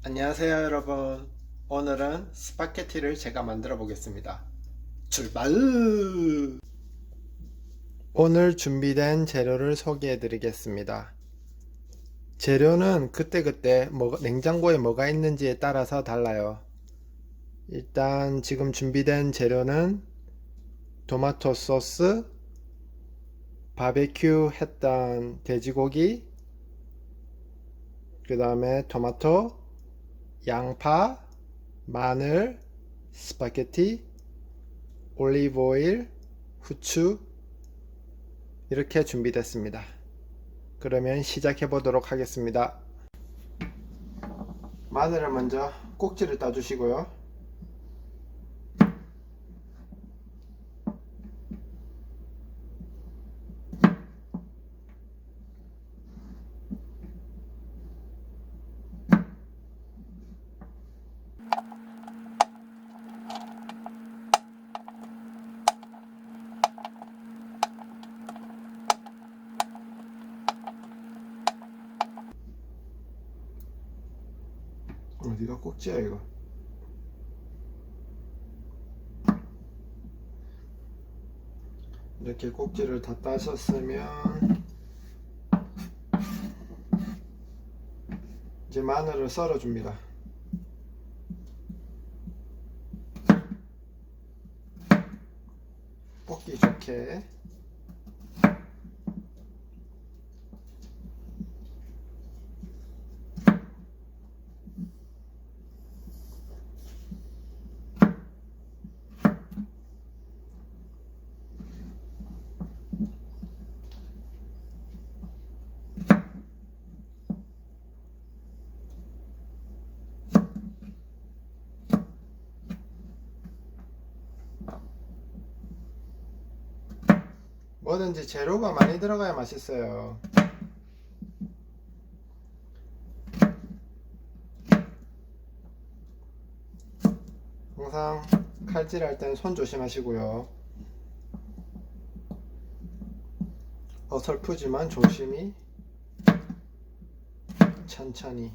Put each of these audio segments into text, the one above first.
안녕하세요 여러분. 오늘은 스파게티를 제가 만들어 보겠습니다. 출발! 오늘 준비된 재료를 소개해 드리겠습니다. 재료는 그때그때 냉장고에 뭐가 있는지에 따라서 달라요. 일단 지금 준비된 재료는 토마토 소스, 바베큐 했던 돼지고기, 그 다음에 토마토, 양파, 마늘, 스파게티, 올리브 오일, 후추 이렇게 준비됐습니다. 그러면 시작해 보도록 하겠습니다. 마늘을 먼저 꼭지를 따주시고요. 어디가 꼭지야 이거? 이렇게 꼭지를 다 따셨으면 이제 마늘을 썰어 줍니다. 볶기 좋게. 뭐든지 재료가 많이 들어가야 맛있어요. 항상 칼질할 땐 손 조심하시고요. 어설프지만 조심히 천천히.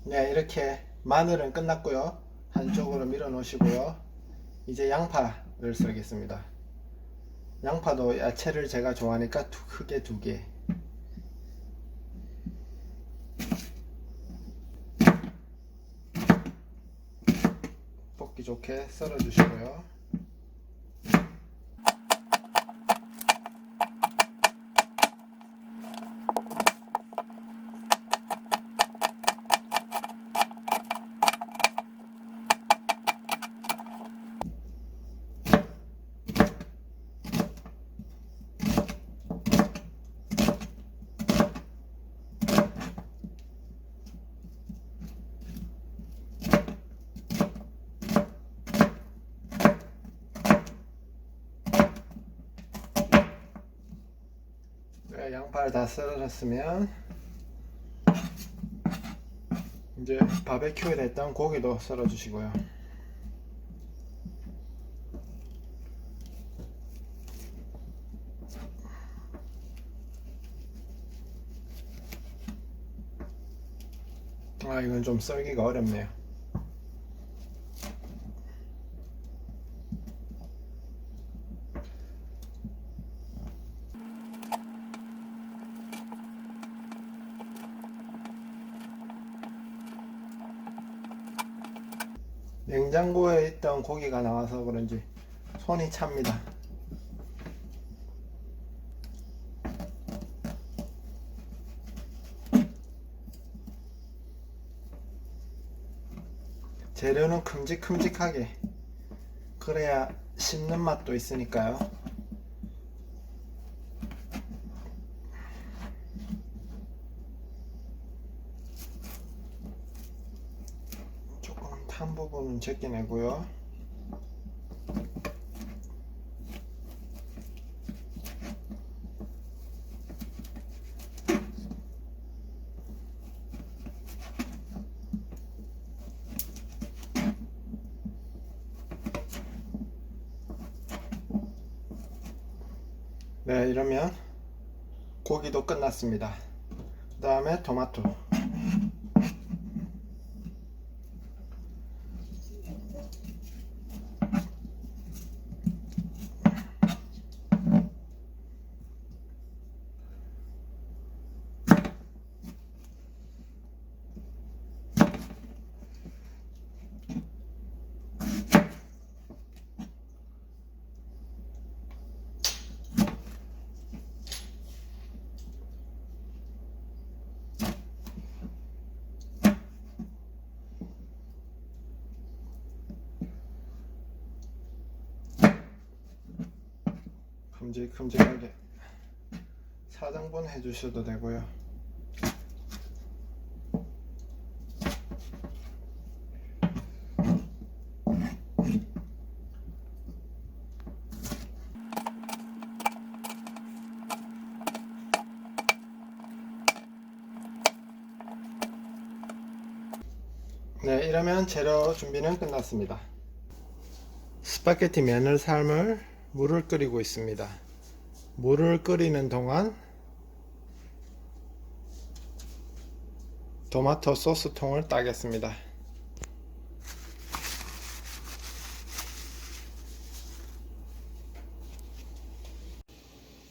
네, 이렇게 마늘은 끝났고요. 한쪽으로 밀어 놓으시고요. 이제 양파를 썰겠습니다. 양파도 야채를 제가 좋아하니까 크게 2개. 볶기 좋게 썰어 주시고요. 양파를 다 썰어졌으면 이제 바베큐에 했던 고기도 썰어 주시고요. 이건 좀 썰기가 어렵네요. 냉장고에 있던 고기가 나와서 그런지 손이 찹니다. 재료는 큼직큼직하게, 그래야 씹는 맛도 있으니까요. 조금 탄 부분은 제껴내고요. 네, 이러면 고기도 끝났습니다. 그 다음에 토마토. 큼직큼직하게 4등분 해주셔도 되고요. 네, 이러면 재료 준비는 끝났습니다. 스파게티 면을 삶을 물을 끓이고 있습니다. 물을 끓이는 동안 토마토 소스 통을 따겠습니다.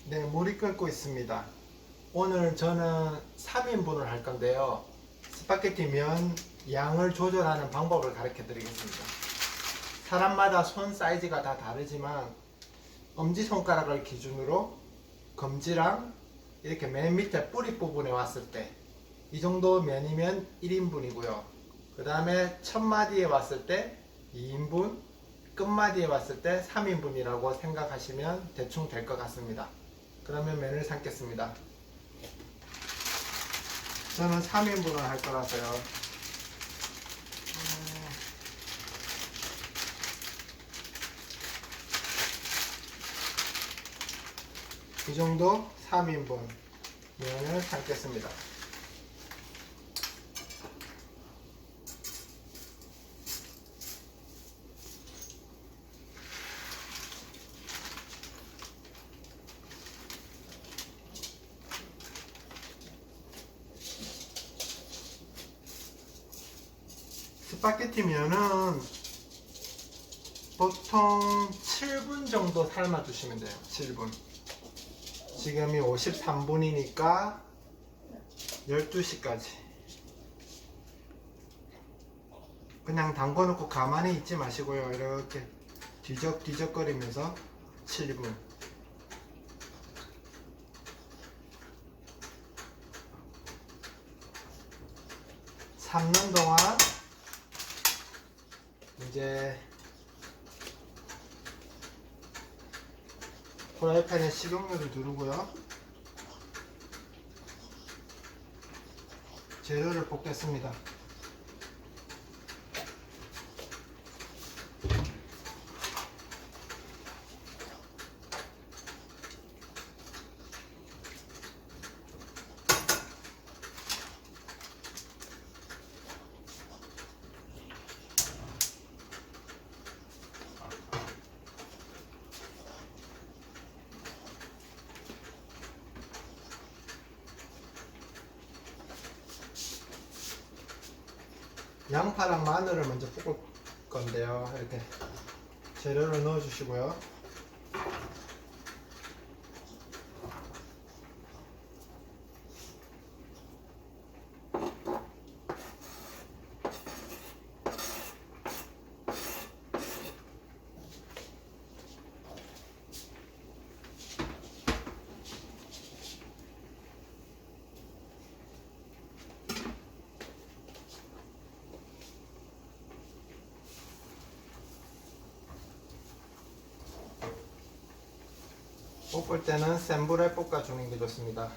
네, 물이 끓고 있습니다. 오늘 저는 3인분을 할 건데요. 스파게티 면 양을 조절하는 방법을 가르쳐 드리겠습니다. 사람마다 손 사이즈가 다 다르지만 엄지손가락을 기준으로 검지랑 이렇게 맨 밑에 뿌리 부분에 왔을 때 이 정도 면이면 1인분이고요. 그 다음에 첫마디에 왔을 때 2인분, 끝마디에 왔을 때 3인분이라고 생각하시면 대충 될 것 같습니다. 그러면 면을 삶겠습니다. 저는 3인분을 할 거라서요. 이 정도 3인분 면을 삶겠습니다. 스파게티 면은 보통 7분 정도 삶아 주시면 돼요. 7분. 지금이 53분이니까 12시까지 그냥 담궈 놓고 가만히 있지 마시고요. 이렇게 뒤적뒤적거리면서 7분. 삶는 동안 이제 프라이팬에 식용유를 두르고요. 재료를 볶겠습니다. 양파랑 마늘을 먼저 볶을 건데요. 이렇게 재료를 넣어 주시고요. 볶을 때는 센 불에 볶아주는 게 좋습니다.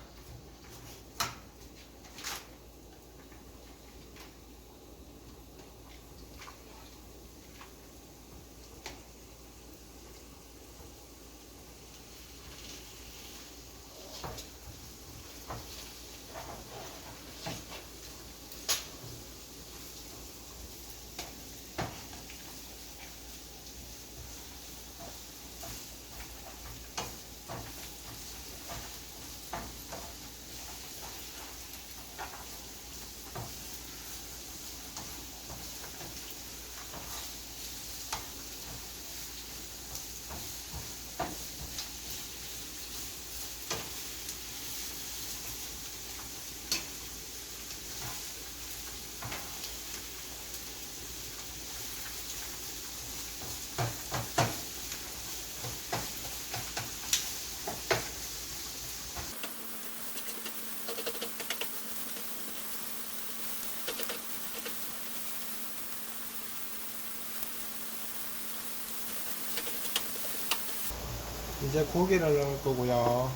이제 고기를 넣을 거고요.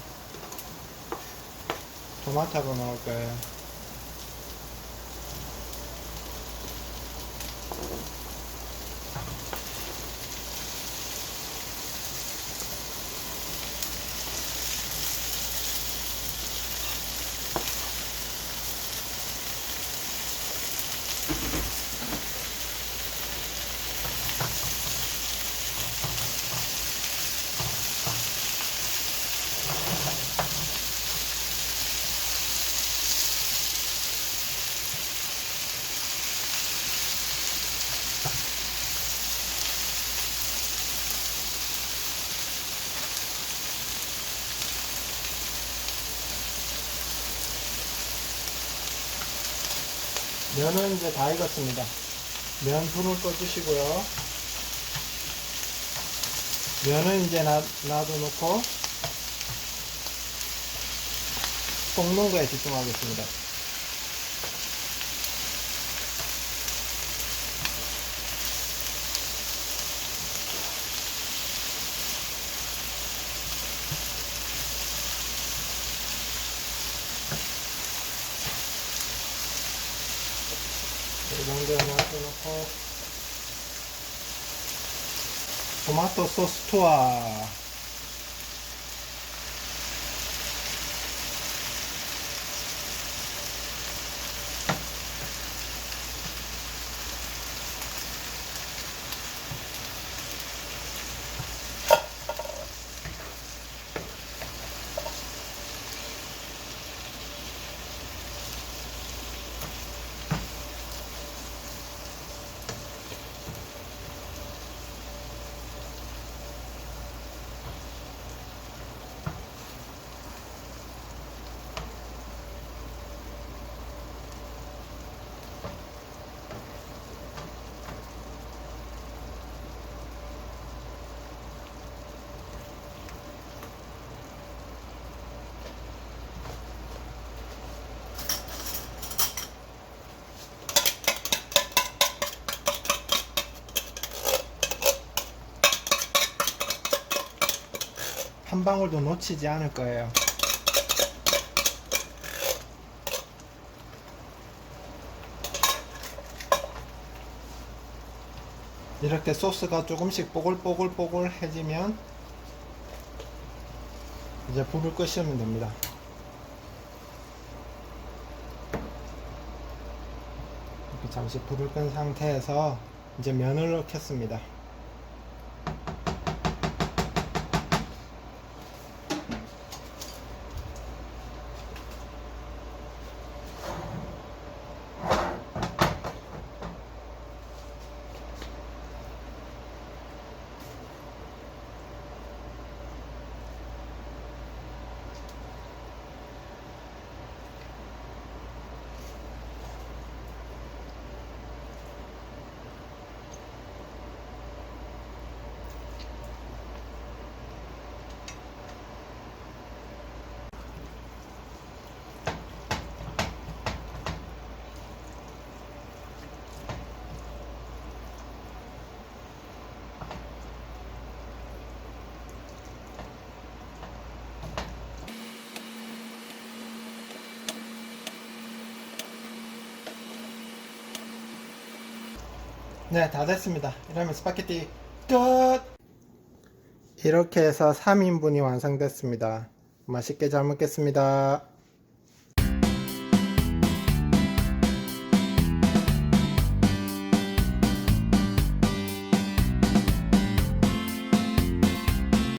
토마토도 넣을 거예요. 면은 이제 다 익었습니다. 면 불을 꺼주시고요. 면은 이제 놔둬놓고 볶는 거에 집중하겠습니다. 이 정도에 놔둬놓고 토마토 소스 투하. 한 방울도 놓치지 않을 거예요. 이렇게 소스가 조금씩 뽀글뽀글뽀글해지면 이제 불을 끄시면 됩니다. 이렇게 잠시 불을 끈 상태에서 이제 면을 넣겠습니다. 네, 다 됐습니다. 이러면 스파게티 끝! 이렇게 해서 3인분이 완성됐습니다. 맛있게 잘 먹겠습니다.